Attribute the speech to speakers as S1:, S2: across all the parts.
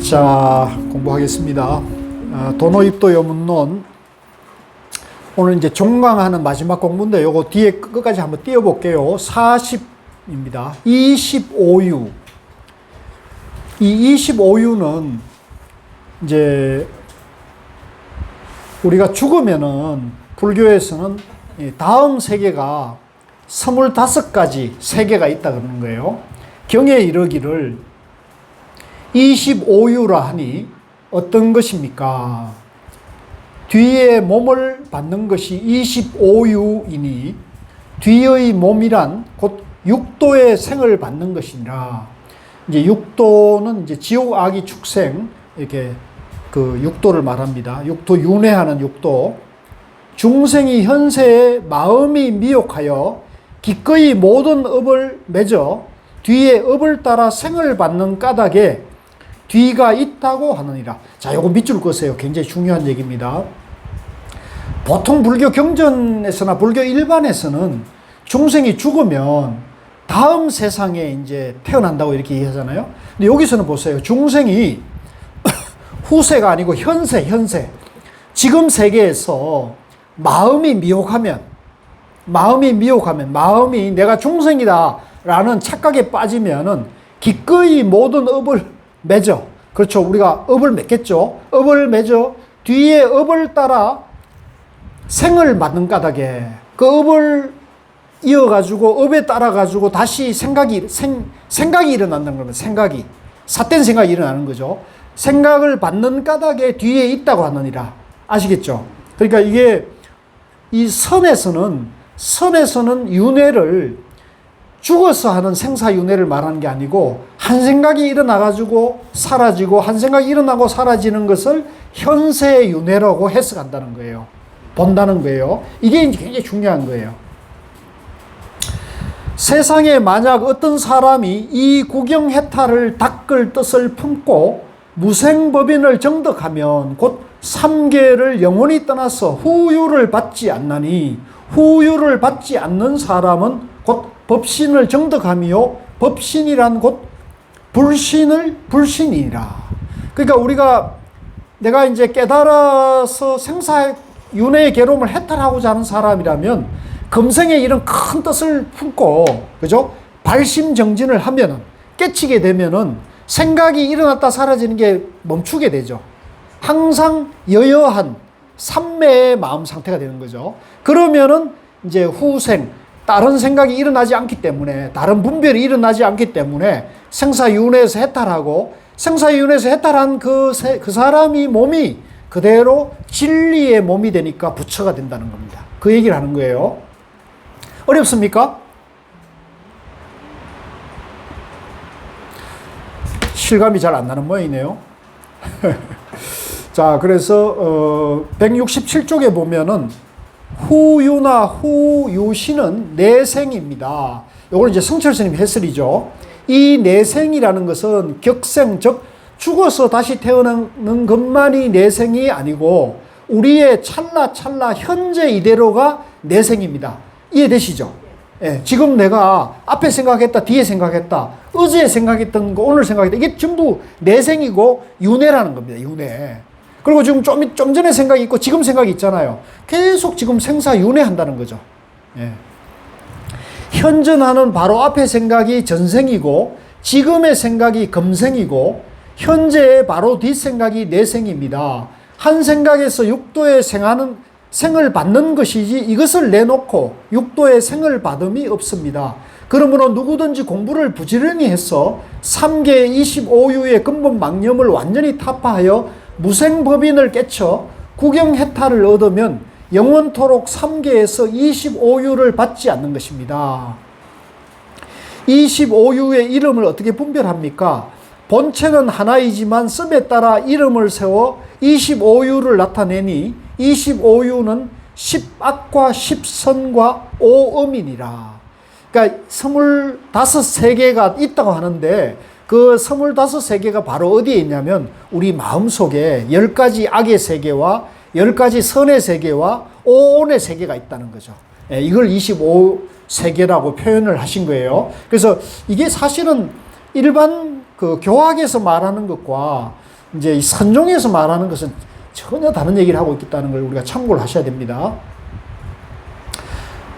S1: 자, 공부하겠습니다. 도노입도 여문론. 오늘 이제 종강하는 마지막 공부인데 요거 뒤에 끝까지 한번 띄워볼게요. 40입니다. 25유. 이 25유는 이제 우리가 죽으면은 불교에서는 다음 세계가 25가지 세계가 있다 그러는 거예요. 경에 이르기를 25유라 하니 어떤 것입니까? 뒤에 몸을 받는 것이 25유이니 뒤의 몸이란 곧 육도의 생을 받는 것이니라. 이제 육도는 이제 지옥 악이 축생 이렇게 그 육도를 말합니다. 육도 윤회하는 육도. 중생이 현세에 마음이 미혹하여 기꺼이 모든 업을 맺어 뒤에 업을 따라 생을 받는 까닭에 뒤가 있다고 하느니라. 자, 요거 밑줄 그으세요. 굉장히 중요한 얘기입니다. 보통 불교 경전에서나 불교 일반에서는 중생이 죽으면 다음 세상에 이제 태어난다고 이렇게 얘기하잖아요. 근데 여기서는 보세요. 중생이 후세가 아니고 현세. 지금 세계에서 마음이 마음이 내가 중생이다 라는 착각에 빠지면은 기꺼이 모든 업을 맺어. 그렇죠. 우리가 업을 맺겠죠. 업을 맺어 뒤에 업을 따라 생을 받는 까닭에 그 업을 이어가지고 업에 따라가지고 다시 생각이 일어난다는 겁니다. 삿된 생각이 일어나는 거죠. 생각을 받는 까닭에 뒤에 있다고 하느니라. 아시겠죠? 그러니까 이게 이 선에서는 윤회를 죽어서 하는 생사윤회를 말하는 게 아니고 한 생각이 일어나가지고 사라지고 한 생각이 일어나고 사라지는 것을 현세윤회라고 해석한다는 거예요. 본다는 거예요. 이게 굉장히 중요한 거예요. 세상에 만약 어떤 사람이 이 구경해탈을 닦을 뜻을 품고 무생법인을 정득하면 곧 삼계를 영원히 떠나서 후유를 받지 않나니 후유를 받지 않는 사람은 곧 법신을 정득하며 법신이란 곧 불신이라. 그러니까 내가 이제 깨달아서 생사윤회의 괴로움을 해탈하고자 하는 사람이라면 금생에 이런 큰 뜻을 품고, 그죠? 발심정진을 하면은, 깨치게 되면은 생각이 일어났다 사라지는 게 멈추게 되죠. 항상 여여한 삼매의 마음 상태가 되는 거죠. 그러면은 이제 후생, 다른 생각이 일어나지 않기 때문에, 다른 분별이 일어나지 않기 때문에 생사윤회에서 해탈하고, 생사윤회에서 해탈한 그 사람이 몸이 그대로 진리의 몸이 되니까 부처가 된다는 겁니다. 그 얘기를 하는 거예요. 어렵습니까? 실감이 잘 안 나는 모양이네요. 자, 그래서 167쪽에 보면은 후유나 후유시는 내생입니다. 이걸 이제 성철 스님이 해설이죠. 이 내생이라는 것은 격생, 즉 죽어서 다시 태어나는 것만이 내생이 아니고 우리의 찰나 현재 이대로가 내생입니다. 이해되시죠? 예, 지금 내가 앞에 생각했다, 뒤에 생각했다, 어제 생각했던 거, 오늘 생각했다, 이게 전부 내생이고 윤회라는 겁니다. 윤회. 그리고 지금 좀 전에 생각이 있고 지금 생각이 있잖아요. 계속 지금 생사윤회 한다는 거죠. 예. 현존하는 바로 앞에 생각이 전생이고 지금의 생각이 금생이고 현재의 바로 뒷생각이 내생입니다. 한 생각에서 육도에 생을 받는 것이지 이것을 내놓고 육도에 생을 받음이 없습니다. 그러므로 누구든지 공부를 부지런히 해서 3계 25유의 근본 망념을 완전히 타파하여 무생법인을 깨쳐 구경해탈을 얻으면 영원토록 3계에서 25유를 받지 않는 것입니다. 25유의 이름을 어떻게 분별합니까? 본체는 하나이지만 씀에 따라 이름을 세워 25유를 나타내니 25유는 10악과 10선과 5음이니라. 그러니까 25세계가 있다고 하는데 그 25세계가 바로 어디에 있냐면 우리 마음속에 10가지 악의 세계와 10가지 선의 세계와 5온의 세계가 있다는 거죠. 이걸 25세계라고 표현을 하신 거예요. 그래서 이게 사실은 일반 그 교학에서 말하는 것과 이제 이 선종에서 말하는 것은 전혀 다른 얘기를 하고 있다는 걸 우리가 참고를 하셔야 됩니다.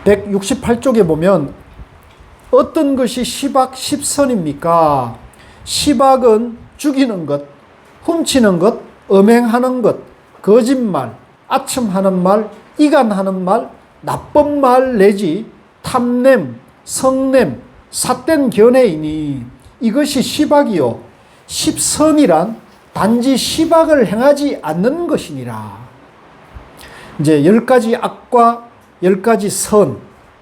S1: 168쪽에 보면 어떤 것이 시박 십선입니까? 시박은 죽이는 것, 훔치는 것, 음행하는 것, 거짓말, 아첨하는 말, 이간하는 말, 나쁜 말 내지 탐냄, 성냄, 삿된 견해이니 이것이 시박이요. 십선이란 단지 시박을 행하지 않는 것이니라. 이제 10가지 악과 10가지 선,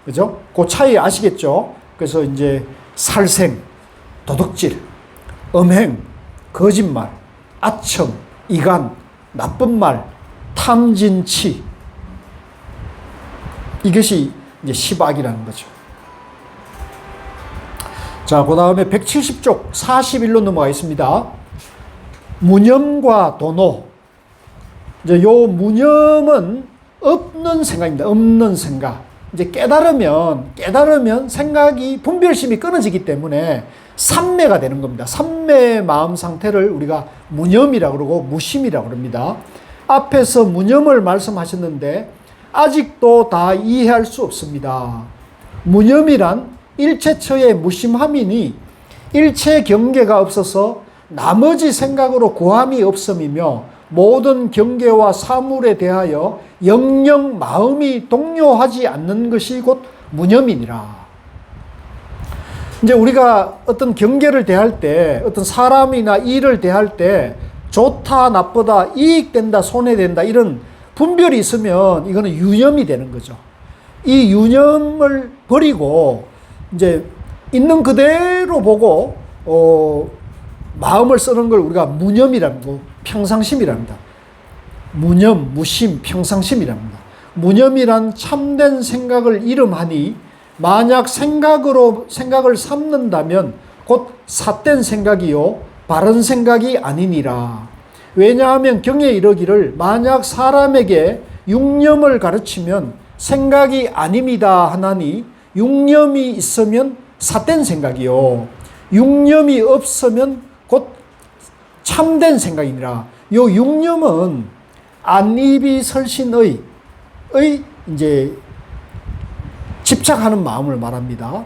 S1: 그죠? 그 차이 아시겠죠? 그래서 이제 살생, 도둑질, 음행, 거짓말, 아첨, 이간, 나쁜 말, 탐진치. 이것이 이제 시박이라는 거죠. 자, 그 다음에 170쪽 41로 넘어가겠습니다. 무념과 도노. 이제 요 무념은 없는 생각입니다. 없는 생각. 이제 깨달으면 생각이 분별심이 끊어지기 때문에 삼매가 되는 겁니다. 삼매 마음 상태를 우리가 무념이라고 그러고 무심이라고 그럽니다. 앞에서 무념을 말씀하셨는데 아직도 다 이해할 수 없습니다. 무념이란 일체처의 무심함이니 일체 경계가 없어서 나머지 생각으로 고함이 없음이며 모든 경계와 사물에 대하여 영영 마음이 동요하지 않는 것이 곧 무념이니라. 이제 우리가 어떤 경계를 대할 때, 어떤 사람이나 일을 대할 때 좋다, 나쁘다, 이익된다, 손해된다 이런 분별이 있으면 이거는 유념이 되는 거죠. 이 유념을 버리고 이제 있는 그대로 보고 마음을 쓰는 걸 우리가 무념이라고 평상심이랍니다. 무념, 무심, 평상심이랍니다. 무념이란 참된 생각을 이름하니 만약 생각을 삼는다면 곧 삿된 생각이요 바른 생각이 아니니라. 왜냐하면 경에 이르기를 만약 사람에게 육념을 가르치면 생각이 아닙니다 하나니 육념이 있으면 삿된 생각이요 육념이 없으면 곧 참된 생각이니라. 요 육념은 안이비설신의 이제 집착하는 마음을 말합니다.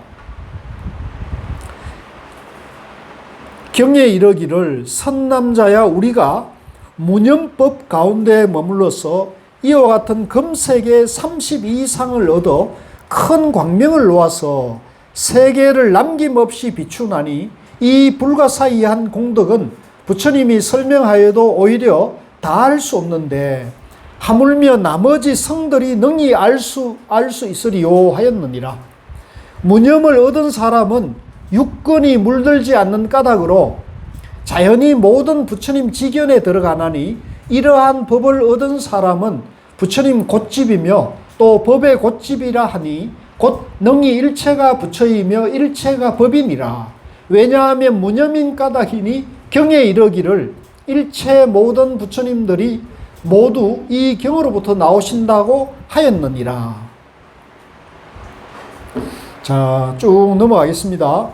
S1: 경에 이르기를 선남자야 우리가 무념법 가운데 머물러서 이와 같은 금세계 32상을 얻어 큰 광명을 놓아서 세계를 남김없이 비추나니 이 불가사의한 공덕은 부처님이 설명하여도 오히려 다할 수 없는데 하물며 나머지 성들이 능히 알 수 있으리요 하였느니라. 무념을 얻은 사람은 육근이 물들지 않는 까닭으로 자연히 모든 부처님 지견에 들어가나니 이러한 법을 얻은 사람은 부처님 곧집이며 또 법의 곧집이라 하니 곧 능히 일체가 부처이며 일체가 법이니라. 왜냐하면 무념인 까닭이니 경에 이르기를 일체 모든 부처님들이 모두 이 경으로부터 나오신다고 하였느니라. 자, 쭉 넘어가겠습니다.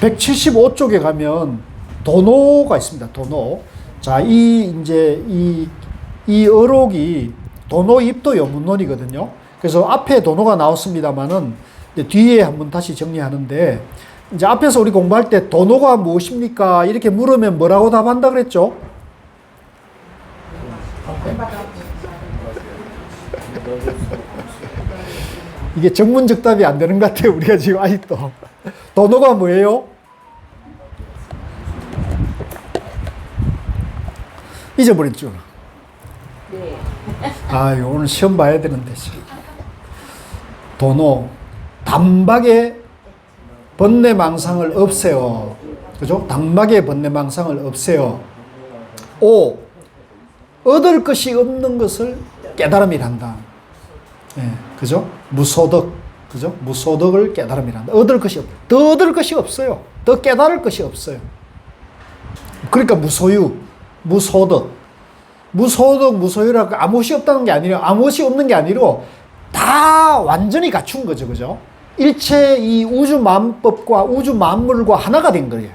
S1: 175쪽에 가면 도노가 있습니다. 도노. 자, 이 어록이 도노 입도 여문론이거든요. 그래서 앞에 도노가 나왔습니다만은 뒤에 한번 다시 정리하는데 이제 앞에서 우리 공부할 때 도노가 무엇입니까? 이렇게 물으면 뭐라고 답한다 그랬죠? 이게 정문적답이 안 되는 것 같아요. 우리가 지금 아직도. 도노가 뭐예요? 잊어버렸죠?
S2: 네.
S1: 오늘 시험 봐야 되는데. 도노. 단박에 번뇌망상을 없애요. 그죠? 단박에 번뇌망상을 없애요. 5. 얻을 것이 없는 것을 깨달음이란다. 예, 그죠? 무소득. 그죠? 무소득을 깨달음이란다. 더 얻을 것이 없어요. 더 깨달을 것이 없어요. 그러니까 무소유, 무소득. 무소유라고 아무것이 없다는 게 아니라, 아무것이 없는 게 아니고, 다 완전히 갖춘 거죠. 그죠? 일체 이 우주 만법과 우주 만물과 하나가 된 거예요.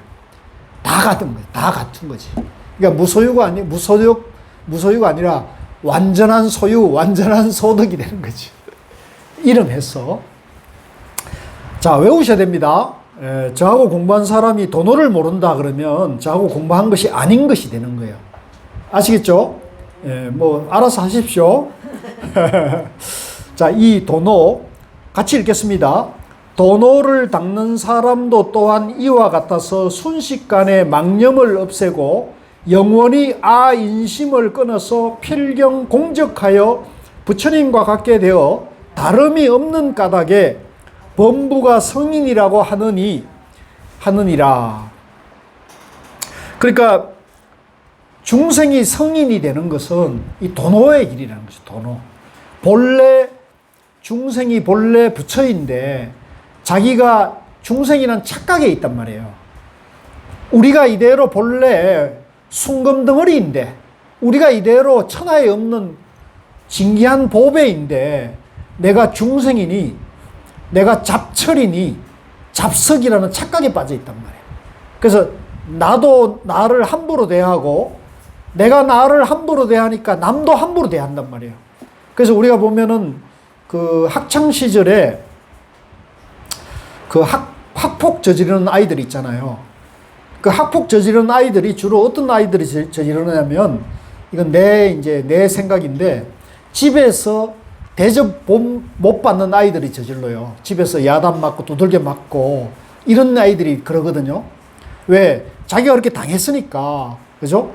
S1: 다 같은 거예요. 다 같은 거지. 그러니까 무소유가 아니라 완전한 소유, 완전한 소득이 되는 거지. 이름해서. 자, 외우셔야 됩니다. 저하고 공부한 사람이 도노를 모른다 그러면 저하고 공부한 것이 아닌 것이 되는 거예요. 아시겠죠? 뭐 알아서 하십시오. 자, 이 도노 같이 읽겠습니다. 도노를 닦는 사람도 또한 이와 같아서 순식간에 망념을 없애고 영원히 아인심을 끊어서 필경 공적하여 부처님과 같게 되어 다름이 없는 까닭에 범부가 성인이라고 하느니라. 그러니까 중생이 성인이 되는 것은 이 도노의 길이라는 것이죠. 도노. 본래 중생이 본래 부처인데 자기가 중생이란 착각에 있단 말이에요. 우리가 이대로 본래 순금덩어리인데, 우리가 이대로 천하에 없는 신기한 보배인데, 내가 중생이니, 내가 잡철이니, 잡석이라는 착각에 빠져 있단 말이에요. 그래서 나도 나를 함부로 대하고, 내가 나를 함부로 대하니까 남도 함부로 대한단 말이에요. 그래서 우리가 보면은 그 학창시절에 그 학폭 저지르는 아이들 있잖아요. 그 학폭 저지르는 아이들이 주로 어떤 아이들이 저지르냐면, 이건 내 생각인데, 집에서 대접 못 받는 아이들이 저질러요. 집에서 야단 맞고 두들겨 맞고, 이런 아이들이 그러거든요. 왜? 자기가 그렇게 당했으니까. 그죠?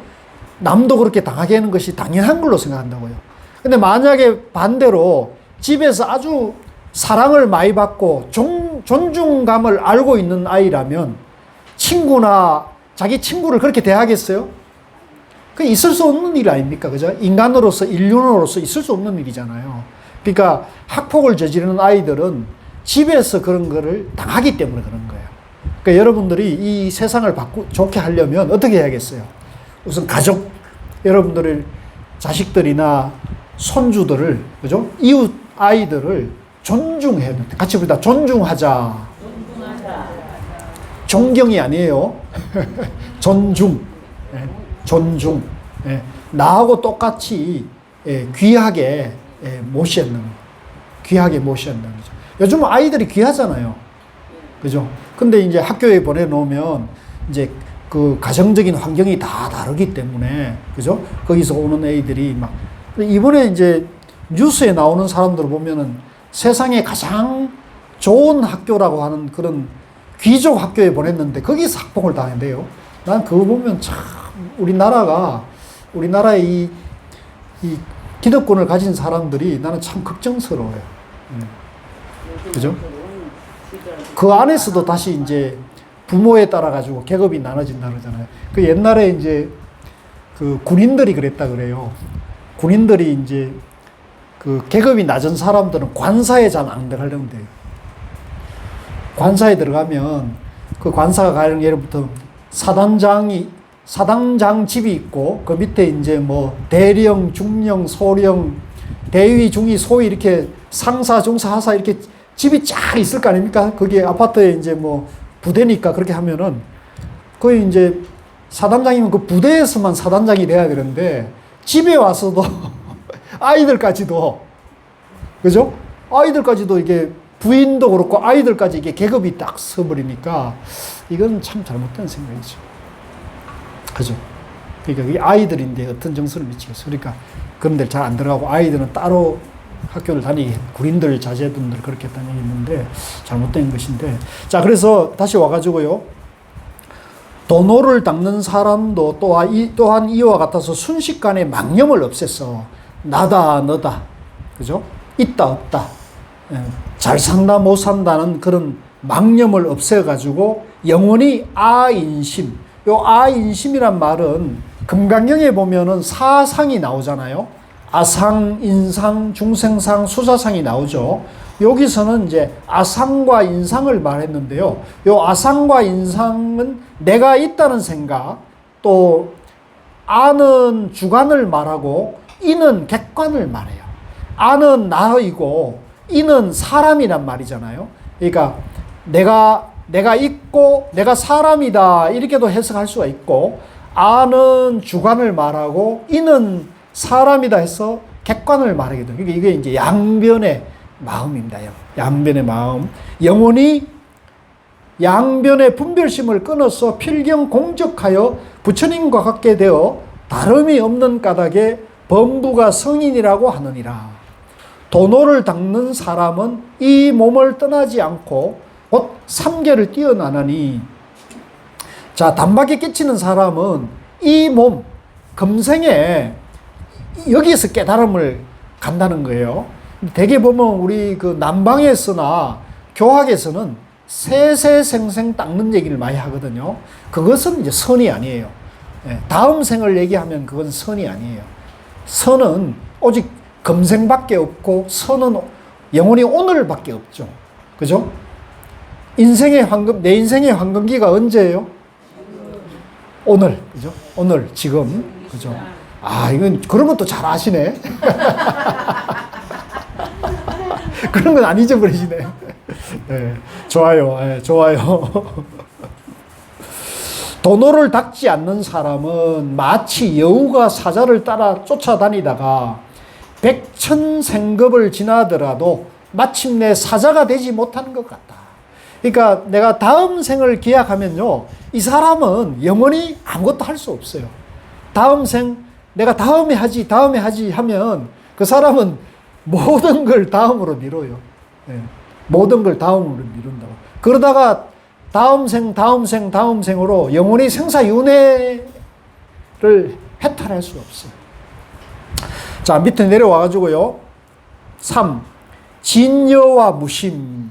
S1: 남도 그렇게 당하게 하는 것이 당연한 걸로 생각한다고요. 근데 만약에 반대로 집에서 아주 사랑을 많이 받고 존중감을 알고 있는 아이라면 친구나 자기 친구를 그렇게 대하겠어요? 그게 있을 수 없는 일 아닙니까? 그죠? 인간으로서, 인류로서 있을 수 없는 일이잖아요. 그러니까 학폭을 저지르는 아이들은 집에서 그런 거를 당하기 때문에 그런 거예요. 그러니까 여러분들이 이 세상을 좋게 하려면 어떻게 해야겠어요? 우선 가족, 여러분들의 자식들이나 손주들을, 그죠? 이웃 아이들을 존중해야 됩니다. 같이 부르다. 존중하자. 존경이 아니에요. 존중. 존중. 나하고 똑같이 귀하게 모셔야 한다는 거죠. 귀하게 모셔야 한다는 거죠. 요즘 아이들이 귀하잖아요. 그죠? 근데 이제 학교에 보내놓으면 이제 그 가정적인 환경이 다 다르기 때문에, 그죠? 거기서 오는 애들이 막, 이번에 이제 뉴스에 나오는 사람들을 보면은 세상에 가장 좋은 학교라고 하는 그런 귀족 학교에 보냈는데 거기서 학폭을 당한대요. 난 그거 보면 참 우리나라의 이 기득권을 가진 사람들이 나는 참 걱정스러워요. 그죠? 그 안에서도 다시 이제 부모에 따라 가지고 계급이 나눠진다 그러잖아요. 그 옛날에 이제 그 군인들이 그랬다 그래요. 군인들이 이제 그 계급이 낮은 사람들은 관사에 잘 안 들어가려면 돼요. 관사에 들어가면 그 관사가 가령 예로부터 사단장 집이 있고 그 밑에 이제 뭐 대령, 중령, 소령, 대위, 중위, 소위 이렇게 상사, 중사, 하사 이렇게 집이 쫙 있을 거 아닙니까? 거기에 아파트에 이제 뭐 부대니까 그렇게 하면은 거의 이제 사단장이면 그 부대에서만 사단장이 돼야 되는데 집에 와서도 아이들까지도, 그죠? 아이들까지도 이게 부인도 그렇고 아이들까지 이게 계급이 딱 서버리니까 이건 참 잘못된 생각이죠. 그죠? 그러니까 이 아이들인데 어떤 정서를 미치겠어요. 그러니까 그런 데를 잘 안 들어가고 아이들은 따로 학교를 군인들, 자제분들 그렇게 다니는데 잘못된 것인데. 자, 그래서 다시 와가지고요. 도노를 닦는 사람도 또한 이와 같아서 순식간에 망념을 없애서 나다, 너다. 그죠? 있다, 없다. 잘 산다, 못 산다는 그런 망념을 없애가지고 영원히 아인심. 요 아인심이란 말은 금강경에 보면은 사상이 나오잖아요. 아상, 인상, 중생상, 수사상이 나오죠. 여기서는 이제 아상과 인상을 말했는데요. 요 아상과 인상은 내가 있다는 생각, 또 아는 주관을 말하고 이는 객관을 말해요. 아는 나이고 이는 사람이란 말이잖아요. 그러니까 내가 있고 내가 사람이다 이렇게도 해석할 수가 있고, 아는 주관을 말하고 이는 사람이다 해서 객관을 말하게 돼요. 그러니까 이게 이제 양변의 마음입니다. 양변의 마음. 영혼이 양변의 분별심을 끊어서 필경 공적하여 부처님과 같게 되어 다름이 없는 까닭에 범부가 성인이라고 하느니라. 도노를 닦는 사람은 이 몸을 떠나지 않고 곧 삼계를 뛰어나나니, 자, 단박에 끼치는 사람은 이 몸, 금생에 여기에서 깨달음을 간다는 거예요. 대개 보면 우리 그 남방에서나 교학에서는 세세생생 닦는 얘기를 많이 하거든요. 그것은 이제 선이 아니에요. 다음 생을 얘기하면 그건 선이 아니에요. 선은 오직 금생밖에 없고, 선은 영원히 오늘밖에 없죠. 그죠? 내 인생의 황금기가 언제예요? 오늘. 그죠? 오늘, 지금. 그죠? 아, 이건, 그런 것도 잘 아시네. 그런 건 안 잊어버리시네. 네, 좋아요. 네, 좋아요. 도노를 닦지 않는 사람은 마치 여우가 사자를 따라 쫓아다니다가 백천생급을 지나더라도 마침내 사자가 되지 못하는 것 같다. 그러니까 내가 다음 생을 기약하면요, 이 사람은 영원히 아무것도 할 수 없어요. 다음 생, 내가 다음에 하지 하면 그 사람은 모든 걸 다음으로 미뤄요. 네. 모든 걸 다음으로 미룬다고. 그러다가 다음 생으로 영원히 생사윤회를 해탈할 수 없어요. 자, 밑에 내려와가지고요. 3. 진여와 무심.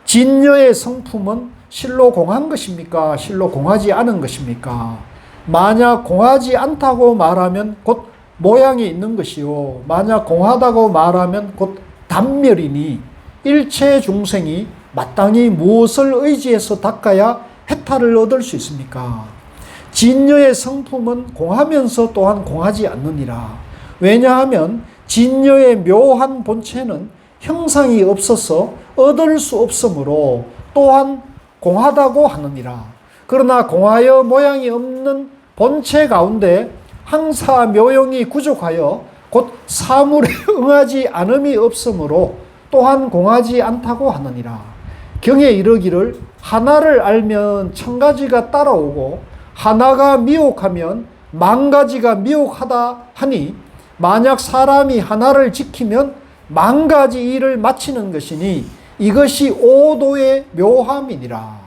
S1: 진여의 성품은 실로 공한 것입니까? 실로 공하지 않은 것입니까? 만약 공하지 않다고 말하면 곧 모양이 있는 것이요, 만약 공하다고 말하면 곧 단멸이니 일체 중생이 마땅히 무엇을 의지해서 닦아야 해탈을 얻을 수 있습니까? 진여의 성품은 공하면서 또한 공하지 않느니라. 왜냐하면 진여의 묘한 본체는 형상이 없어서 얻을 수 없으므로 또한 공하다고 하느니라. 그러나 공하여 모양이 없는 본체 가운데 항사 묘용이 구족하여 곧 사물에 응하지 않음이 없으므로 또한 공하지 않다고 하느니라. 경에 이르기를 하나를 알면 천 가지가 따라오고 하나가 미혹하면 만 가지가 미혹하다 하니, 만약 사람이 하나를 지키면 만 가지 일을 마치는 것이니 이것이 오도의 묘함이니라.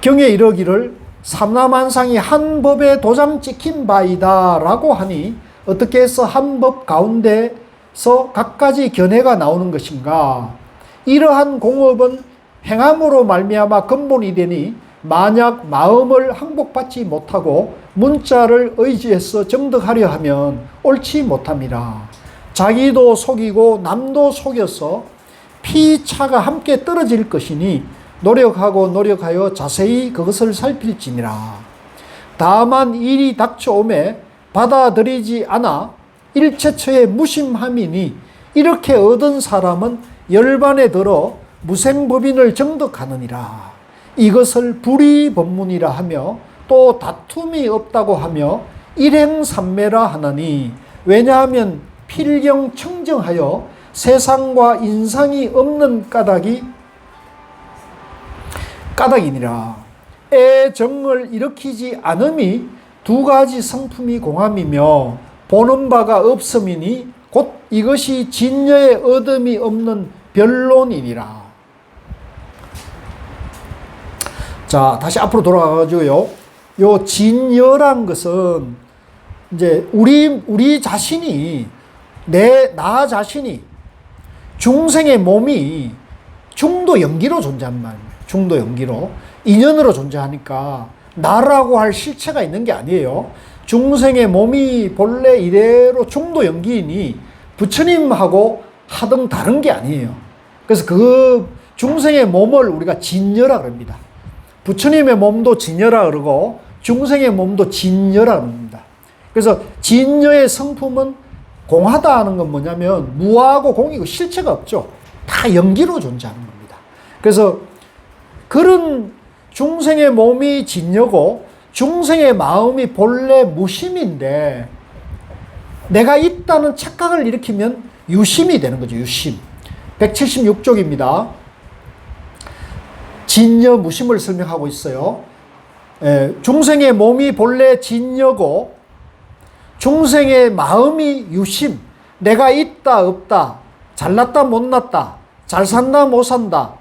S1: 경에 이르기를 삼라만상이 한 법에 도장 찍힌 바이다 라고 하니 어떻게 해서 한 법 가운데서 각가지 견해가 나오는 것인가? 이러한 공업은 행함으로 말미암아 근본이 되니 만약 마음을 항복받지 못하고 문자를 의지해서 정득하려 하면 옳지 못함이라. 자기도 속이고 남도 속여서 피차가 함께 떨어질 것이니 노력하여 자세히 그것을 살필지니라. 다만 일이 닥쳐오매 받아들이지 않아 일체처의 무심함이니 이렇게 얻은 사람은 열반에 들어 무생법인을 정득하느니라. 이것을 불의법문이라 하며 또 다툼이 없다고 하며 일행삼매라 하나니, 왜냐하면 필경 청정하여 세상과 인상이 없는 까닭이니라. 애정을 일으키지 않음이 두 가지 성품이 공함이며 보는 바가 없음이니 곧 이것이 진여의 얻음이 없는 변론이니라. 자, 다시 앞으로 돌아가가지고요. 요 진여란 것은 이제 우리 자신이, 나 자신이, 중생의 몸이 중도 연기로 존재한 말이에요. 중도 연기로. 인연으로 존재하니까 나라고 할 실체가 있는 게 아니에요. 중생의 몸이 본래 이대로 중도 연기이니 부처님하고 하등 다른 게 아니에요. 그래서 그 중생의 몸을 우리가 진여라 그럽니다. 부처님의 몸도 진여라 그러고 중생의 몸도 진여라 그럽니다. 그래서 진여의 성품은 공하다 하는 건 뭐냐면 무하고 공이고 실체가 없죠. 다 연기로 존재하는 겁니다. 그래서 그런 중생의 몸이 진여고 중생의 마음이 본래 무심인데 내가 있다는 착각을 일으키면 유심이 되는 거죠. 유심. 176쪽입니다. 진여 무심을 설명하고 있어요. 중생의 몸이 본래 진여고 중생의 마음이 유심. 내가 있다 없다, 잘났다 못났다, 잘 산다 못 산다,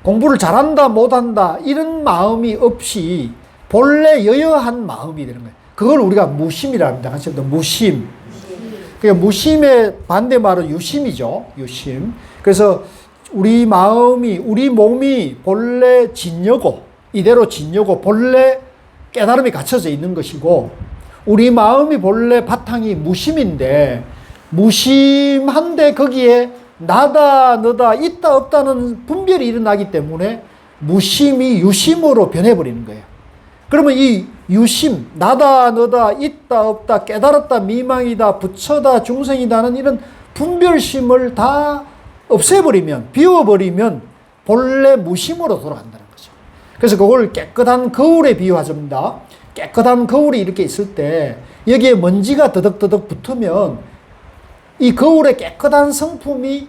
S1: 공부를 잘한다 못한다, 이런 마음이 없이 본래 여여한 마음이 되는 거예요. 그걸 우리가 무심이라 합니다. 같이 또 무심. 그러니까 무심의 반대말은 유심이죠. 유심. 그래서 우리 마음이, 우리 몸이 본래 진여고, 이대로 진여고 본래 깨달음이 갖춰져 있는 것이고, 우리 마음이 본래 바탕이 무심인데, 무심한데 거기에 나다 너다 있다 없다는 분별이 일어나기 때문에 무심이 유심으로 변해버리는 거예요. 그러면 이 유심, 나다 너다 있다 없다 깨달았다 미망이다 부처다 중생이다는 이런 분별심을 다 없애버리면, 비워버리면 본래 무심으로 돌아간다는 거죠. 그래서 그걸 깨끗한 거울에 비유하십니다. 깨끗한 거울이 이렇게 있을 때 여기에 먼지가 더덕더덕 붙으면 이 거울의 깨끗한 성품이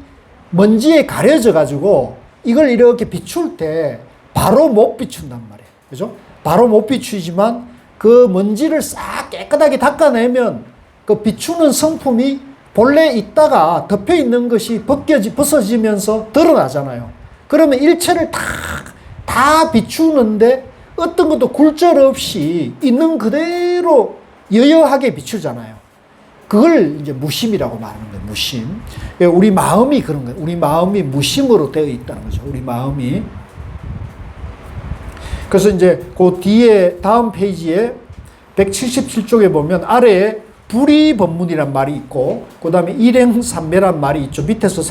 S1: 먼지에 가려져 가지고 이걸 이렇게 비출 때 바로 못 비춘단 말이에요. 그죠? 바로 못 비추지만 그 먼지를 싹 깨끗하게 닦아내면 그 비추는 성품이 본래 있다가 덮여 있는 것이 벗어지면서 드러나잖아요. 그러면 일체를 다 비추는데 어떤 것도 굴절 없이 있는 그대로 여여하게 비추잖아요. 그걸 이제 무심이라고 말하는 거예요. 무심. 우리 마음이 그런 거예요. 우리 마음이 무심으로 되어 있다는 거죠. 우리 마음이. 그래서 이제 그 뒤에 다음 페이지에 177쪽에 보면 아래에 불이법문이란 말이 있고 그 다음에 일행삼매란 말이 있죠. 밑에서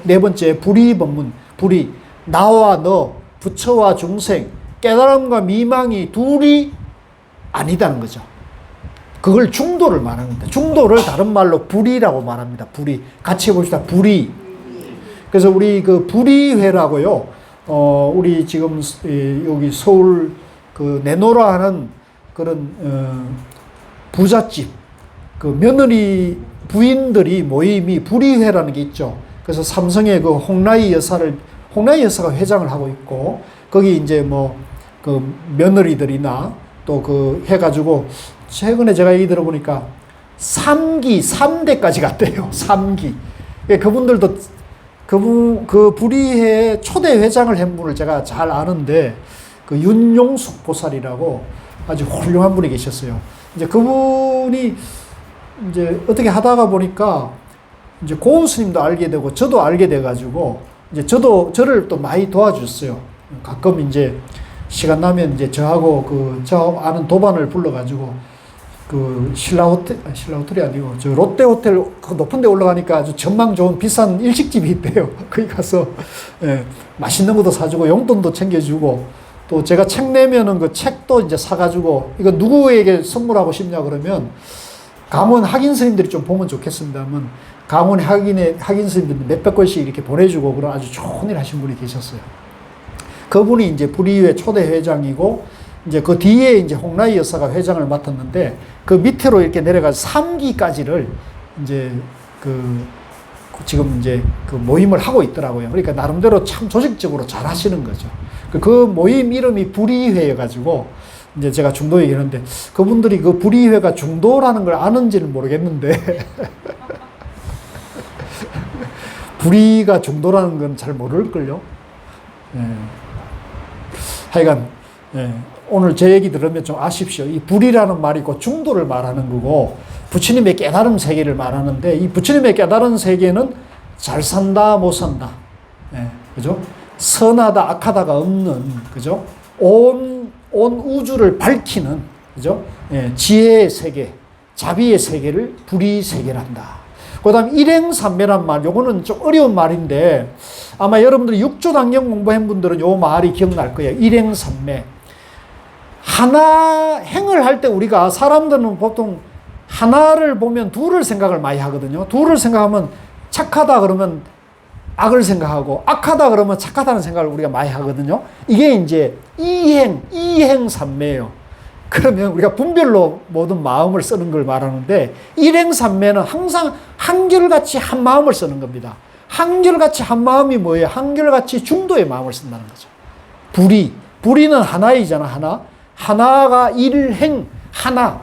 S1: 네 번째 불이법문. 불이 나와 너, 부처와 중생, 깨달음과 미망이 둘이 아니다는 거죠. 그걸 중도를 말하는 겁니다. 중도를 다른 말로 불이라고 말합니다. 불이. 같이 해봅시다. 불이. 그래서 우리 그 불이회라고요. 우리 지금 여기 서울 그 내노라 하는 그런 부잣집 그 며느리 부인들이 모임이 불이회라는 게 있죠. 그래서 삼성의 그 홍라희 여사가 회장을 하고 있고 거기 이제 뭐 그 며느리들이나 또 그 해가지고 최근에 제가 얘기 들어보니까 3대까지 갔대요. 3기. 그분들도 그 불이회 초대 회장을 한 분을 제가 잘 아는데 그 윤용숙 보살이라고 아주 훌륭한 분이 계셨어요. 이제 그분이 이제 어떻게 하다가 보니까 이제 고은 스님도 알게 되고 저도 알게 돼가지고 이제 저를 또 많이 도와줬어요. 가끔 이제 시간 나면 이제 저하고 저 아는 도반을 불러가지고 그 신라호텔이 아니고 저 롯데호텔 그 높은 데 올라가니까 아주 전망 좋은 비싼 일식집이 있대요. 거기 가서 맛있는 것도 사주고 용돈도 챙겨주고 또 제가 책 내면은 그 책도 이제 사가지고 이거 누구에게 선물하고 싶냐 그러면 강원 학인 스님들이 좀 보면 좋겠습니다만 강원 학인 스님들 몇백 권씩 이렇게 보내주고 그런 아주 좋은 일 하신 분이 계셨어요. 그분이 이제 불이회 초대 회장이고 이제 그 뒤에 이제 홍라희 여사가 회장을 맡았는데 그 밑으로 이렇게 내려가서 3기까지를 이제 지금 이제 그 모임을 하고 있더라고요. 그러니까 나름대로 참 조직적으로 잘 하시는 거죠. 그 모임 이름이 불이회여가지고 이제 제가 중도 얘기하는데 그분들이 그 불이회가 중도라는 걸 아는지는 모르겠는데 불이가 중도라는 건 잘 모를걸요. 하여간 오늘 제 얘기 들으면 좀 아십시오. 이 불이라는 말이 곧 중도를 말하는 거고 부처님의 깨달음 세계를 말하는데 이 부처님의 깨달음 세계는 잘 산다 못 산다, 그죠? 선하다 악하다가 없는, 그죠? 온 우주를 밝히는, 그죠? 지혜의 세계, 자비의 세계를 불이 세계란다. 그 다음 일행삼매란 말, 요거는 좀 어려운 말인데 아마 여러분들이 육조당경 공부한 분들은 요 말이 기억날 거예요. 일행삼매. 하나 행을 할 때 우리가 사람들은 보통 하나를 보면 둘을 생각을 많이 하거든요. 둘을 생각하면 착하다 그러면 악을 생각하고, 악하다 그러면 착하다는 생각을 우리가 많이 하거든요. 이게 이제 이행삼매예요. 그러면 우리가 분별로 모든 마음을 쓰는 걸 말하는데, 일행삼매는 항상 한결같이 한 마음을 쓰는 겁니다. 한결같이 한 마음이 뭐예요? 한결같이 중도의 마음을 쓴다는 거죠. 불의는 하나이잖아, 하나. 하나가 일행, 하나.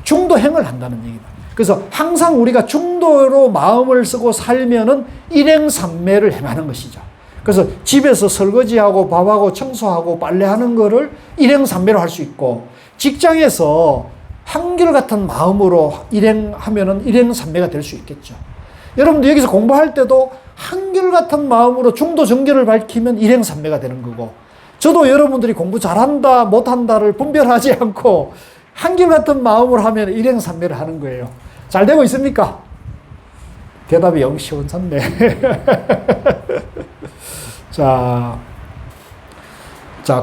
S1: 중도행을 한다는 얘기다. 그래서 항상 우리가 중도로 마음을 쓰고 살면은 일행삼매를 행하는 것이죠. 그래서 집에서 설거지하고 밥하고 청소하고 빨래하는 거를 일행삼매로 할 수 있고, 직장에서 한결같은 마음으로 일행하면은 일행삼매가 될 수 있겠죠. 여러분도 여기서 공부할 때도 한결같은 마음으로 중도 정결을 밝히면 일행삼매가 되는 거고, 저도 여러분들이 공부 잘한다 못한다를 분별하지 않고 한결같은 마음으로 하면 일행삼매를 하는 거예요. 잘 되고 있습니까? 대답이 영 시원찮네. 자,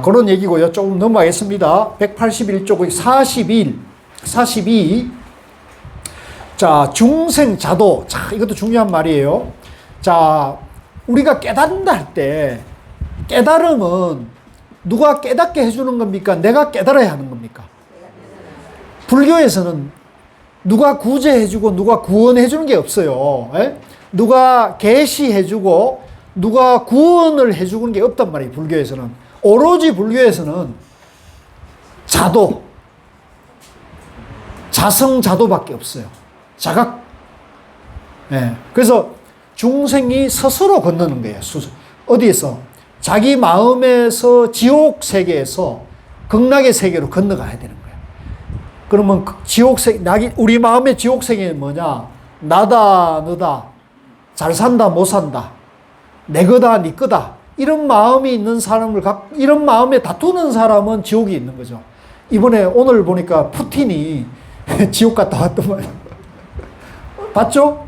S1: 그런 얘기고요. 조금 넘어가겠습니다. 181쪽 42. 자, 중생자도. 자, 이것도 중요한 말이에요. 자, 우리가 깨닫는다 할 때, 깨달음은 누가 깨닫게 해주는 겁니까? 내가 깨달아야 하는 겁니까? 불교에서는 누가 구제해주고 누가 구원해주는 게 없어요. 에? 누가 계시해주고 누가 구원을 해주는 게 없단 말이에요. 불교에서는. 오로지 불교에서는 자도, 자성자도밖에 없어요. 자각. 예. 그래서 중생이 스스로 건너는 거예요. 어디에서? 자기 마음에서 지옥 세계에서 극락의 세계로 건너가야 되는 거예요. 그러면 지옥 세계, 우리 마음의 지옥 세계는 뭐냐? 나다, 너다, 잘 산다, 못 산다, 내 거다, 네 거다. 이런 마음이 있는 사람을 이런 마음에 다투는 사람은 지옥이 있는 거죠. 이번에 오늘 보니까 푸틴이 지옥 갔다 왔더만. 봤죠?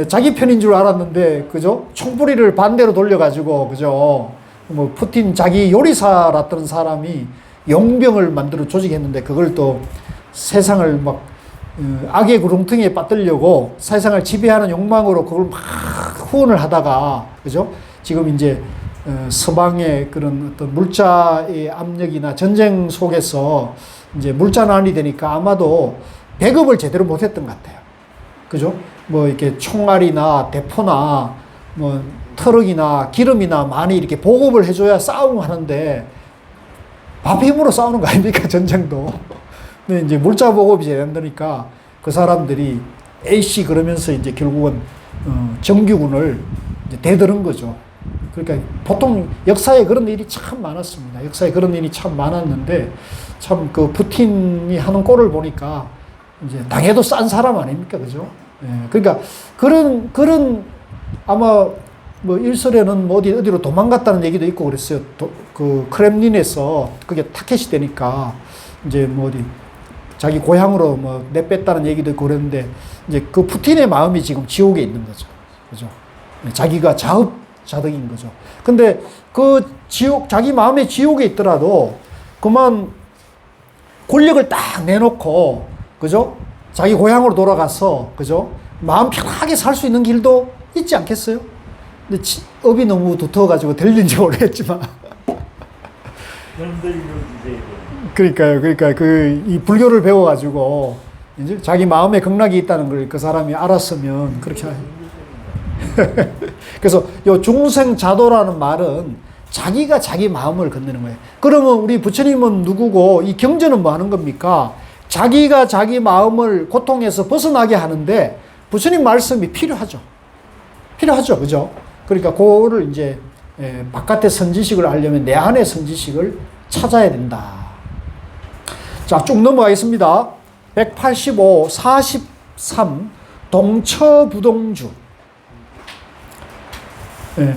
S1: 자기 편인 줄 알았는데, 그죠? 총부리를 반대로 돌려가지고, 그죠? 뭐, 푸틴 자기 요리사랐던 사람이 용병을 만들어 조직했는데, 그걸 또 세상을 막, 악의 구렁텅이에 빠뜨리려고 세상을 지배하는 욕망으로 그걸 막 후원을 하다가, 그죠? 지금 이제, 서방의 그런 어떤 물자의 압력이나 전쟁 속에서 이제 물자난이 되니까 아마도 배급을 제대로 못했던 것 같아요. 그죠? 뭐 이렇게 총알이나 대포나 뭐 트럭이나 기름이나 많이 이렇게 보급을 해줘야 싸움하는데 밥 힘으로 싸우는 거 아닙니까? 전쟁도. 근데 이제 물자 보급이 잘 안 되니까 그 사람들이 A씨 그러면서 이제 결국은 정규군을 이제 대드는 거죠. 그러니까 보통 역사에 그런 일이 참 많았습니다. 역사에 그런 일이 참 많았는데 참 그 푸틴이 하는 꼴을 보니까 이제 당해도 싼 사람 아닙니까? 그죠? 예, 그러니까 그런 아마 뭐 일설에는 뭐 어디로 도망갔다는 얘기도 있고 그랬어요. 그 크렘린에서 그게 타켓이 되니까 이제 뭐 어디 자기 고향으로 뭐 내뺐다는 얘기도 있고 그랬는데 이제 그 푸틴의 마음이 지금 지옥에 있는 거죠. 그죠? 자기가 자업자득인 거죠. 근데 그 자기 마음의 지옥에 있더라도 그만 권력을 딱 내놓고, 그죠? 자기 고향으로 돌아가서, 그죠? 마음 편하게 살 수 있는 길도 있지 않겠어요? 근데 업이 너무 두터워가지고 들린지 모르겠지만. 그러니까 이 불교를 배워가지고, 이제 자기 마음에 극락이 있다는 걸 그 사람이 알았으면 그렇게. 그래서 요 중생자도라는 말은 자기가 자기 마음을 건드는 거예요. 그러면 우리 부처님은 누구고 이 경전은 뭐 하는 겁니까? 자기가 자기 마음을 고통에서 벗어나게 하는데 부처님 말씀이 필요하죠. 그죠? 그러니까 그거를 이제 바깥의 선지식을 알려면 내 안의 선지식을 찾아야 된다. 자, 쭉 넘어가겠습니다. 185, 43, 동처부동주.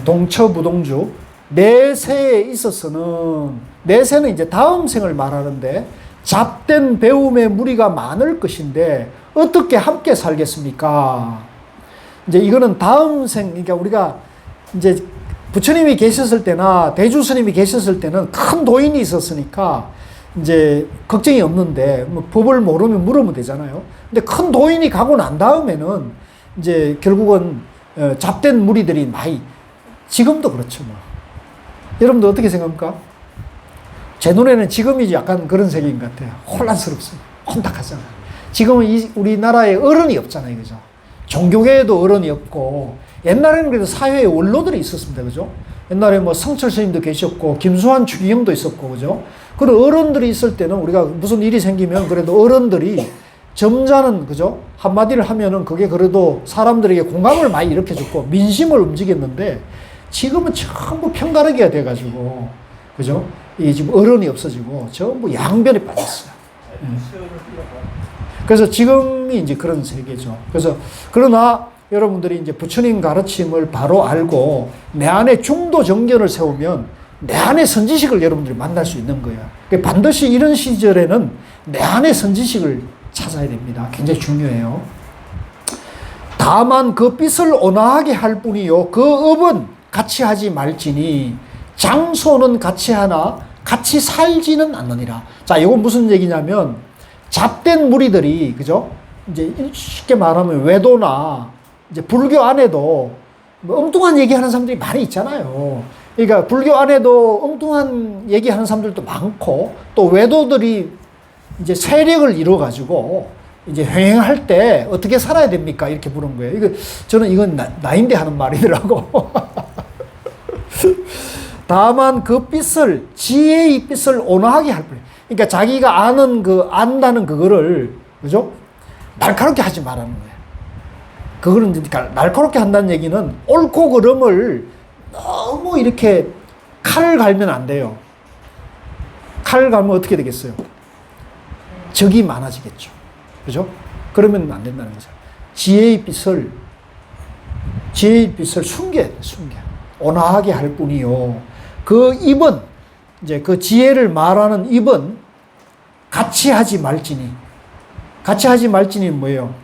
S1: 동처부동주. 내세에 있어서는, 내세는 이제 다음 생을 말하는데, 잡된 배움의 무리가 많을 것인데, 어떻게 함께 살겠습니까? 이제 이거는 다음 생, 그러니까 우리가 이제 부처님이 계셨을 때나 대주스님이 계셨을 때는 큰 도인이 있었으니까, 이제 걱정이 없는데, 뭐 법을 모르면 물으면 되잖아요. 근데 큰 도인이 가고 난 다음에는, 이제 결국은 잡된 무리들이 많이 지금도 그렇죠, 뭐. 여러분들 어떻게 생각합니까? 제 눈에는 지금이 약간 그런 세계인 것 같아요. 혼란스럽습니다. 혼탁하잖아요. 지금은 우리나라에 어른이 없잖아요, 그죠? 종교계에도 어른이 없고, 옛날에는 그래도 사회에 원로들이 있었습니다, 그죠? 옛날에 뭐 성철 스님도 계셨고, 김수환 추기경도 있었고, 그죠? 그런 어른들이 있을 때는 우리가 무슨 일이 생기면 그래도 어른들이 점잖은, 그죠? 한마디를 하면은 그게 그래도 사람들에게 공감을 많이 일으켜줬고, 민심을 움직였는데, 지금은 전부 편가르기가 돼가지고, 그죠? 이 지금 어른이 없어지고, 전부 양변에 빠졌어요. 그래서 지금이 이제 그런 세계죠. 그래서, 그러나 여러분들이 이제 부처님 가르침을 바로 알고, 내 안에 중도 정견을 세우면, 내 안에 선지식을 여러분들이 만날 수 있는 거예요. 반드시 이런 시절에는 내 안에 선지식을 찾아야 됩니다. 굉장히 중요해요. 다만 그 빛을 온화하게 할 뿐이요. 그 업은 같이 하지 말지니 장소는 같이 하나 같이 살지는 않느니라. 자, 이건 무슨 얘기냐면 잡된 무리들이, 그죠? 이제 쉽게 말하면 외도나 이제 불교 안에도 뭐 엉뚱한 얘기하는 사람들이 많이 있잖아요. 그러니까 불교 안에도 엉뚱한 얘기하는 사람들도 많고, 또 외도들이 이제 세력을 이뤄가지고 이제 횡행할 때 어떻게 살아야 됩니까? 이렇게 물은 거예요. 이거 저는 이건 나인데 하는 말이더라고. 다만 그 빛을, 지혜의 빛을 온화하게 할 뿐이에요. 그러니까 자기가 안다는 그거를, 그죠? 날카롭게 하지 말라는 거예요. 그거는 날카롭게 한다는 얘기는 옳고 그름을 너무 이렇게 칼을 갈면 안 돼요. 칼을 갈면 어떻게 되겠어요? 적이 많아지겠죠. 그죠? 그러면 안 된다는 거죠. 지혜의 빛을 숨겨야 돼, 숨겨. 온화하게 할 뿐이요. 그 입은, 이제 그 지혜를 말하는 입은 같이 하지 말지니. 같이 하지 말지니 뭐예요?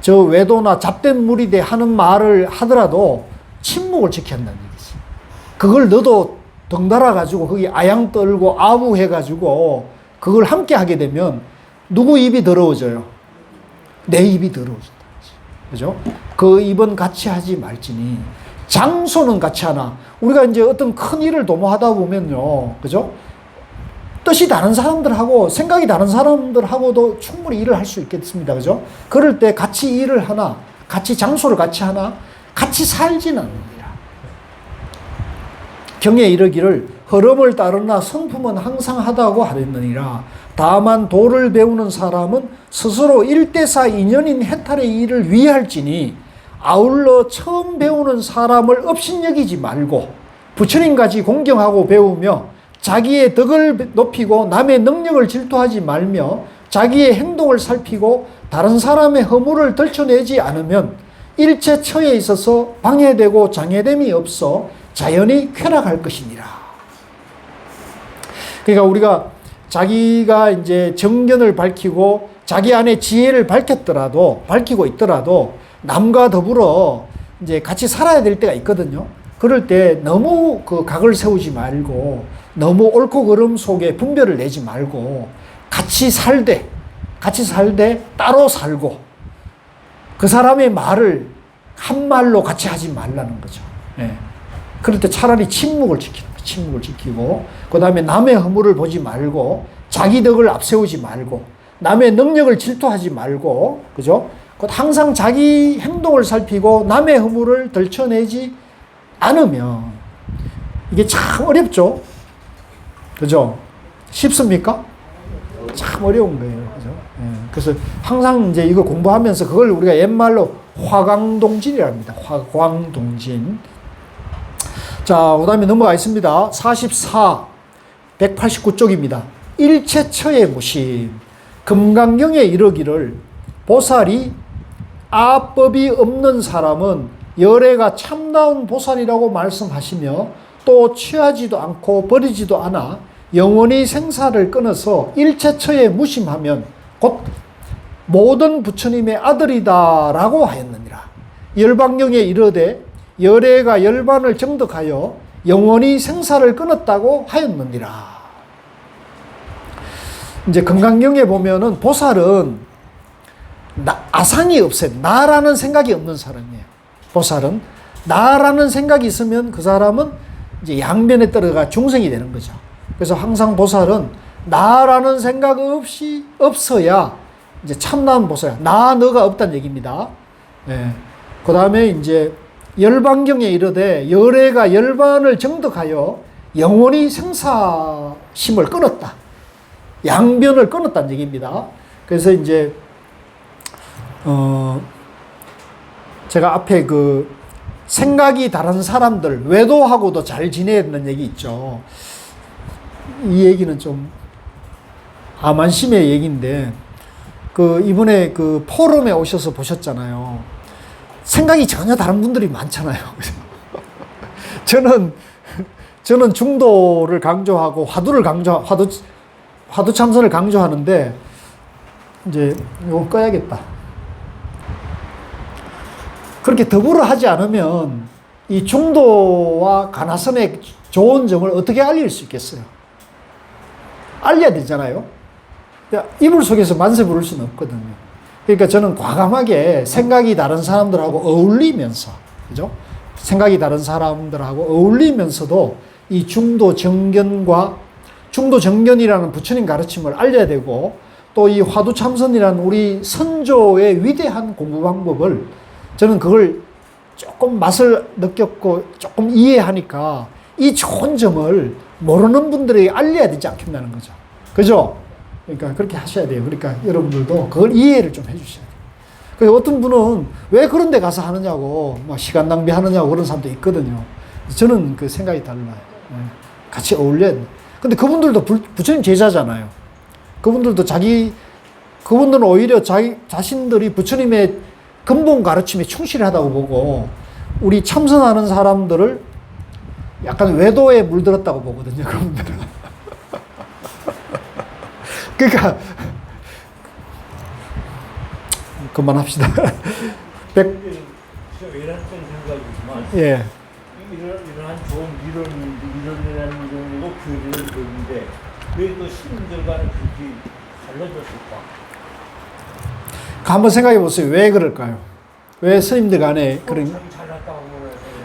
S1: 저 외도나 잡된 무리대 하는 말을 하더라도 침묵을 지켜야 한다는 얘기지. 그걸 너도 덩달아가지고 거기 아양 떨고 아부해가지고 그걸 함께 하게 되면 누구 입이 더러워져요? 내 입이 더러워진다. 그죠? 그 입은 같이 하지 말지니 장소는 같이 하나. 우리가 이제 어떤 큰 일을 도모하다 보면요. 그죠? 뜻이 다른 사람들하고 생각이 다른 사람들하고도 충분히 일을 할 수 있겠습니다. 그죠? 그럴 때 같이 일을 하나, 같이 장소를 같이 하나, 같이 살지는 않습니다. 경에 이르기를 흐름을 따르나 성품은 항상 하다고 하랬느니라. 다만 도를 배우는 사람은 스스로 1대4 인연인 해탈의 일을 위할지니 아울러 처음 배우는 사람을 업신여기지 말고 부처님같이 공경하고 배우며 자기의 덕을 높이고 남의 능력을 질투하지 말며 자기의 행동을 살피고 다른 사람의 허물을 들춰내지 않으면 일체 처에 있어서 방해되고 장애됨이 없어 자연히 쾌락할 것이니라. 그러니까 우리가 자기가 이제 정견을 밝히고 자기 안에 지혜를 밝히고 있더라도 남과 더불어 이제 같이 살아야 될 때가 있거든요. 그럴 때 너무 그 각을 세우지 말고 너무 옳고 그름 속에 분별을 내지 말고 같이 살되 따로 살고 그 사람의 말을 한 말로 같이 하지 말라는 거죠. 네. 그럴 때 차라리 침묵을 지키고 그 다음에 남의 허물을 보지 말고 자기 덕을 앞세우지 말고 남의 능력을 질투하지 말고 그죠? 항상 자기 행동을 살피고 남의 허물을 들춰내지 않으면 이게 참 어렵죠? 그죠? 쉽습니까? 참 어려운 거예요. 그죠? 예. 그래서 항상 이제 이거 공부하면서 그걸 우리가 옛말로 화광동진이라고 합니다. 화광동진. 자, 그 다음에 넘어가겠습니다. 44, 189쪽입니다. 일체처의 무심. 금강경에 이르기를 보살이 아법이 없는 사람은 열애가 참다운 보살이라고 말씀하시며 또 취하지도 않고 버리지도 않아 영원히 생사를 끊어서 일체처에 무심하면 곧 모든 부처님의 아들이다라고 하였느니라. 열방경에 이르되 열애가 열반을 정득하여 영원히 생사를 끊었다고 하였느니라. 이제 금강경에 보면은 보살은 아상이 없어요. 나라는 생각이 없는 사람이에요. 보살은 나라는 생각이 있으면 그 사람은 이제 양면에 떨어가 중생이 되는 거죠. 그래서 항상 보살은 나라는 생각 없이 없어야 이제 참나은 보살이야. 나 너가 없다는 얘기입니다. 예. 그 다음에 이제 열반경에 이르되 열애가 열반을 정득하여 영원히 생사심을 끊었다. 양변을 끊었다는 얘기입니다. 그래서 이제 제가 앞에 그 생각이 다른 사람들 외도하고도 잘 지내야 된다는 얘기 있죠. 이 얘기는 좀 아만심의 얘기인데 그 이번에 그 포럼에 오셔서 보셨잖아요. 생각이 전혀 다른 분들이 많잖아요. 저는 중도를 강조하고 화두 참선을 강조하는데 이제 이거 꺼야겠다. 그렇게 더불어 하지 않으면 이 중도와 가나선의 좋은 점을 어떻게 알릴 수 있겠어요? 알려야 되잖아요. 이불 속에서 만세 부를 수는 없거든요. 그러니까 저는 과감하게 생각이 다른 사람들하고 어울리면서, 그죠? 생각이 다른 사람들하고 어울리면서도 이 중도 정견이라는 부처님 가르침을 알려야 되고, 또 이 화두 참선이라는 우리 선조의 위대한 공부 방법을 저는 그걸 조금 맛을 느꼈고 조금 이해하니까 이 좋은 점을 모르는 분들에게 알려야 되지 않겠다는 거죠. 그죠? 그러니까 그렇게 하셔야 돼요. 그러니까 여러분들도 그걸 이해를 좀 해주셔야 돼요. 그래서 어떤 분은 왜 그런 데 가서 하느냐고, 막 시간 낭비하느냐고 그런 사람도 있거든요. 저는 그 생각이 달라요. 같이 어울려야 돼요. 근데 그분들도 부처님 제자잖아요. 그분들은 오히려 자신들이 부처님의 근본 가르침에 충실하다고 보고, 우리 참선하는 사람들을 약간 외도에 물들었다고 보거든요, 그분들은. 그러니까, 그만합시다.
S3: 외람된 생각이지만,
S1: 예.
S3: 이러한 좋은 이론이라는 경우도 교리를 보는데, 왜 그 시민들과는 그렇게 달라졌을까?
S1: 한번 생각해 보세요. 왜 그럴까요? 왜 스님들 간에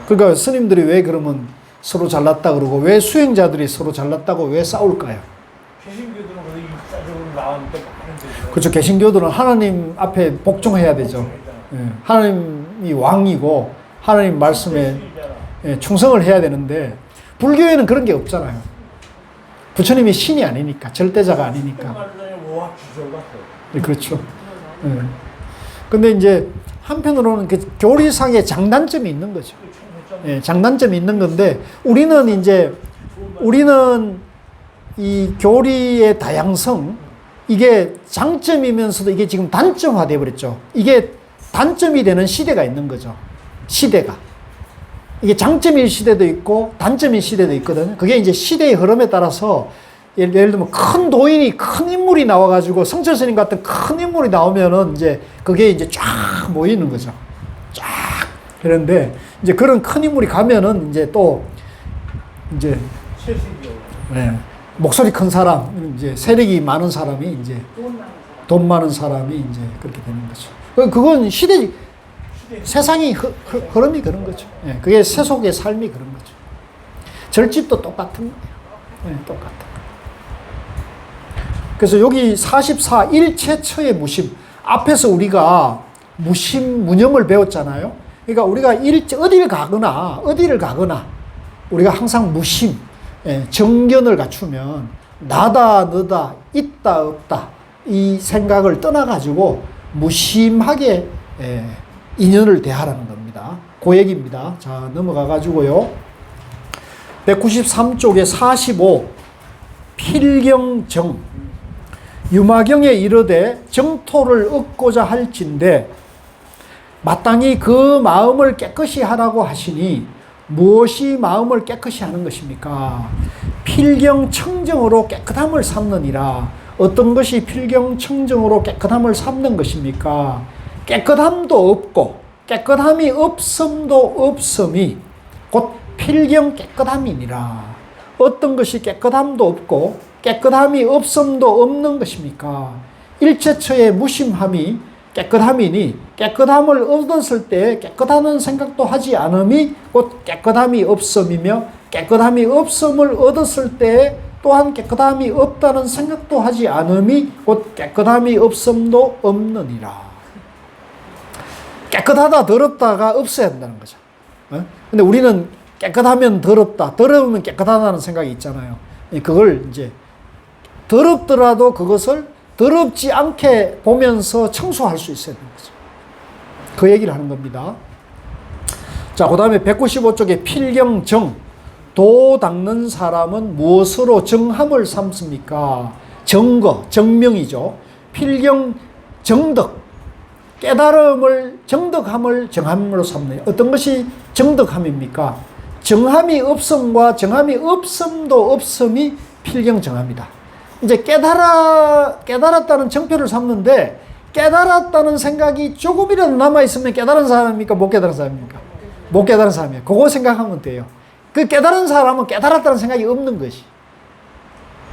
S1: 그러니까 스님들이 왜 그러면 서로 잘났다 그러고, 왜 수행자들이 서로 잘났다고 왜 싸울까요?
S3: 개신교들은 그래도 입사적으로 나오니까 많은데.
S1: 그렇죠. 개신교들은 하나님 앞에 복종해야 되죠. 예. 하나님이 왕이고 하나님 말씀에 충성을 해야 되는데, 불교에는 그런 게 없잖아요. 부처님이 신이 아니니까, 절대자가 아니니까. 그렇죠. 예. 근데 이제 한편으로는 그 교리상의 장단점이 있는 거죠. 예, 장단점이 있는 건데, 우리는 이 교리의 다양성, 이게 장점이면서도 이게 지금 단점화 되어 버렸죠. 이게 단점이 되는 시대가 있는 거죠. 시대가. 이게 장점일 시대도 있고 단점일 시대도 있거든요. 그게 이제 시대의 흐름에 따라서 예를 들면 큰 도인이, 큰 인물이 나와가지고 성철 스님 같은 큰 인물이 나오면은 이제 그게 이제 쫙 모이는 거죠. 쫙. 그런데 이제 그런 큰 인물이 가면은 이제 또 이제 네, 목소리 큰 사람, 이제 세력이 많은 사람이 이제 돈 많은 사람이 이제 그렇게 되는 거죠. 그건 세상이 흐름이 그런 거죠. 예, 그게 세속의 삶이 그런 거죠. 절집도 똑같은 거예요. 예, 똑같은 거. 그래서 여기 44 일체처의 무심, 앞에서 우리가 무념을 배웠잖아요. 그러니까 우리가 어디를 가거나 우리가 항상 무심, 정견을 갖추면 나다 너다 있다 없다 이 생각을 떠나가지고 무심하게 인연을 대하라는 겁니다. 그 얘기입니다. 자, 넘어가가지고요. 193쪽에 45 필경정 유마경에 이르되 정토를 얻고자 할진대 마땅히 그 마음을 깨끗이 하라고 하시니 무엇이 마음을 깨끗이 하는 것입니까? 필경청정으로 깨끗함을 삼느니라. 어떤 것이 필경청정으로 깨끗함을 삼는 것입니까? 깨끗함도 없고 깨끗함이 없음도 없음이 곧 필경 깨끗함이니라. 어떤 것이 깨끗함도 없고 깨끗함이 없음도 없는 것입니까? 일체처의 무심함이 깨끗함이니 깨끗함을 얻었을 때 깨끗하다는 생각도 하지 않음이 곧 깨끗함이 없음이며 깨끗함이 없음을 얻었을 때 또한 깨끗함이 없다는 생각도 하지 않음이 곧 깨끗함이 없음도 없느니라. 깨끗하다 더럽다가 없어야 된다는 거죠. 근데 우리는 깨끗하면 더럽다, 더러우면 깨끗하다는 생각이 있잖아요. 그걸 이제 더럽더라도 그것을 더럽지 않게 보면서 청소할 수 있어야 되는 거죠. 그 얘기를 하는 겁니다. 자, 그 다음에 195쪽에 필경정. 도 닦는 사람은 무엇으로 정함을 삼습니까? 정거, 정명이죠. 필경, 정덕. 깨달음을, 정덕함을 정함으로 삼는. 어떤 것이 정덕함입니까? 정함이 없음과 정함이 없음도 없음이 필경정함이다. 이제 깨달았다는 정표를 삼는데 깨달았다는 생각이 조금이라도 남아있으면 깨달은 사람입니까? 못 깨달은 사람입니까? 못 깨달은 사람이에요. 그거 생각하면 돼요. 그 깨달은 사람은 깨달았다는 생각이 없는 것이.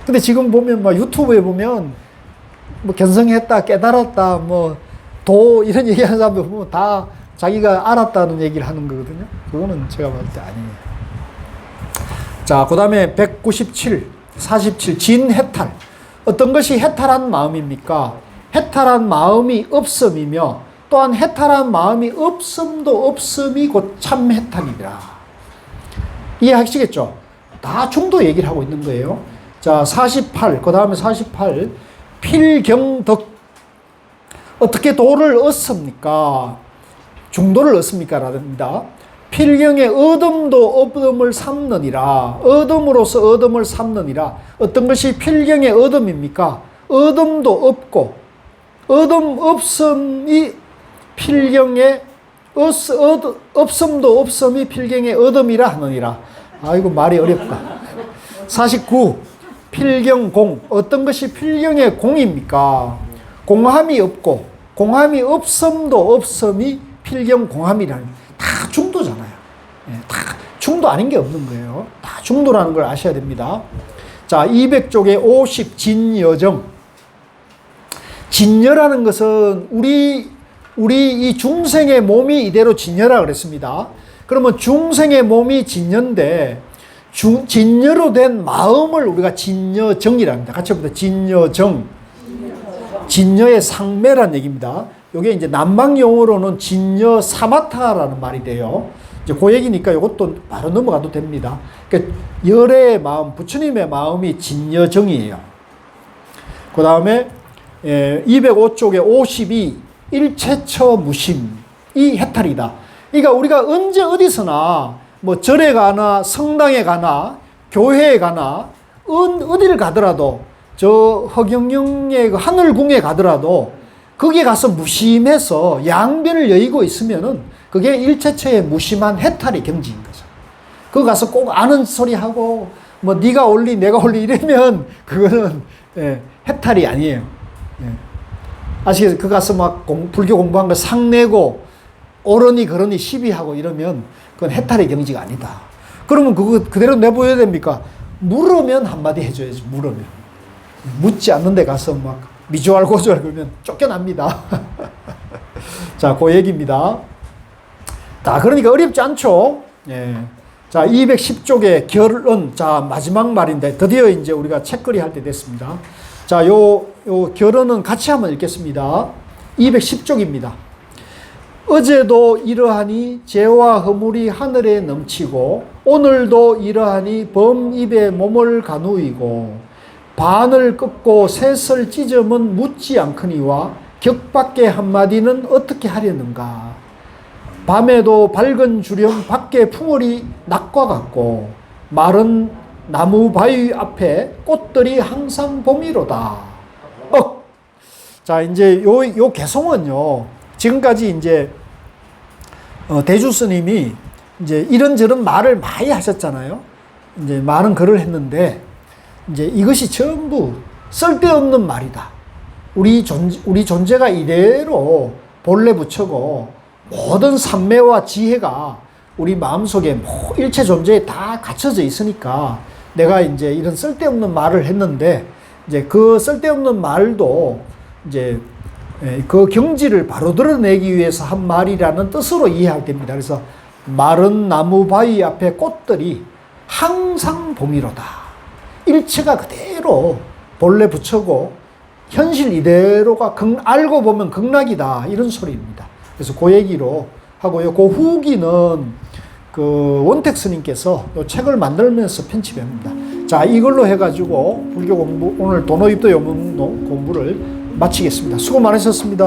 S1: 근데 지금 보면 막 유튜브에 보면 뭐 견성했다, 깨달았다, 뭐 도 이런 얘기하는 사람들 보면 다 자기가 알았다는 얘기를 하는 거거든요. 그거는 제가 봤을 때 아니에요. 자, 그 다음에 197, 47, 진해탈. 어떤 것이 해탈한 마음입니까? 해탈한 마음이 없음이며 또한 해탈한 마음이 없음도 없음이 곧 참해탈이라. 이해하시겠죠? 다 중도 얘기를 하고 있는 거예요. 자, 48, 그 다음에 48, 필경덕. 어떻게 도를 얻습니까? 중도를 얻습니까? 라입니다. 필경의 얻음도 얻음을 삼느니라. 얻음으로서 얻음을 삼느니라. 어떤 것이 필경의 얻음입니까? 얻음도 없고 얻음 없음이 필경의 없음도 없음이 필경의 얻음이라 하느니라. 아이고 말이 어렵다. 49. 필경공. 어떤 것이 필경의 공입니까? 공함이 없고 공함이 없음도 없음이 필경공함이라는. 다 중도잖아요. 다 중도 아닌 게 없는 거예요. 다 중도라는 걸 아셔야 됩니다. 자, 200쪽에 50 진여정. 진여라는 것은 우리 이 중생의 몸이 이대로 진여라 그랬습니다. 그러면 중생의 몸이 진여인데 진여로 된 마음을 우리가 진여정이랍니다. 같이 봅니다. 진여정. 진여의 상매란 얘기입니다. 이게 이제 남방 용어로는 진여 사마타라는 말이 돼요. 이제 그 얘기니까 이것도 바로 넘어가도 됩니다. 그러니까 열의 마음, 부처님의 마음이 진여정이에요. 그 다음에 205쪽에 52 일체처 무심. 이 해탈이다. 그러니까 우리가 언제 어디서나 뭐 절에 가나 성당에 가나 교회에 가나 어디를 가더라도 저 허경영의 그 하늘궁에 가더라도 거기에 가서 무심해서 양변을 여의고 있으면은 그게 일체처의 무심한 해탈의 경지인 거죠. 거기 가서 꼭 아는 소리 하고 뭐 네가 올리 내가 올리 이러면 그거는 해탈이 아니에요. 아시겠어요? 그 가서 막 불교 공부한 거 상내고 옳으니 그러니 시비하고 이러면 그건 해탈의 경지가 아니다. 그러면 그거 그대로 내보여야 됩니까? 물으면 한마디 해줘야지. 물으면. 묻지 않는 데 가서 막 미주알 고주알 그러면 쫓겨납니다. 자, 그 얘기입니다. 자, 그러니까 어렵지 않죠? 예. 자, 210쪽에 결론. 자, 마지막 말인데 드디어 이제 우리가 책거리 할 때 됐습니다. 자, 요 결론은 같이 한번 읽겠습니다. 210쪽입니다. 어제도 이러하니 죄와 허물이 하늘에 넘치고 오늘도 이러하니 범 입에 몸을 가누이고 반을 꺾고 셋을 찢으면 묻지 않거니와 격밖에 한마디는 어떻게 하려는가. 밤에도 밝은 주령 밖에 풍월이 낮과 같고 마른 나무 바위 앞에 꽃들이 항상 봄이로다. 자, 이제 요 개성은요, 지금까지 이제 대주 스님이 이제 이런저런 말을 많이 하셨잖아요. 이제 많은 글을 했는데 이제 이것이 전부 쓸데없는 말이다. 우리 존재가 이대로 본래 부처고 모든 삼매와 지혜가 우리 마음속에 일체 존재에 다 갖춰져 있으니까 내가 이제 이런 쓸데없는 말을 했는데 이제 그 쓸데없는 말도 이제 그 경지를 바로 드러내기 위해서 한 말이라는 뜻으로 이해할 됩니다. 그래서 마른 나무 바위 앞에 꽃들이 항상 봄이로다. 일체가 그대로 본래 부처고 현실 이대로가 알고 보면 극락이다. 이런 소리입니다. 그래서 그 얘기로 하고요. 그 후기는 그 원택 스님께서 이 책을 만들면서 편집합니다. 자, 이걸로 해가지고 불교 공부, 오늘 도노입도 요문 공부를 마치겠습니다. 수고 많으셨습니다.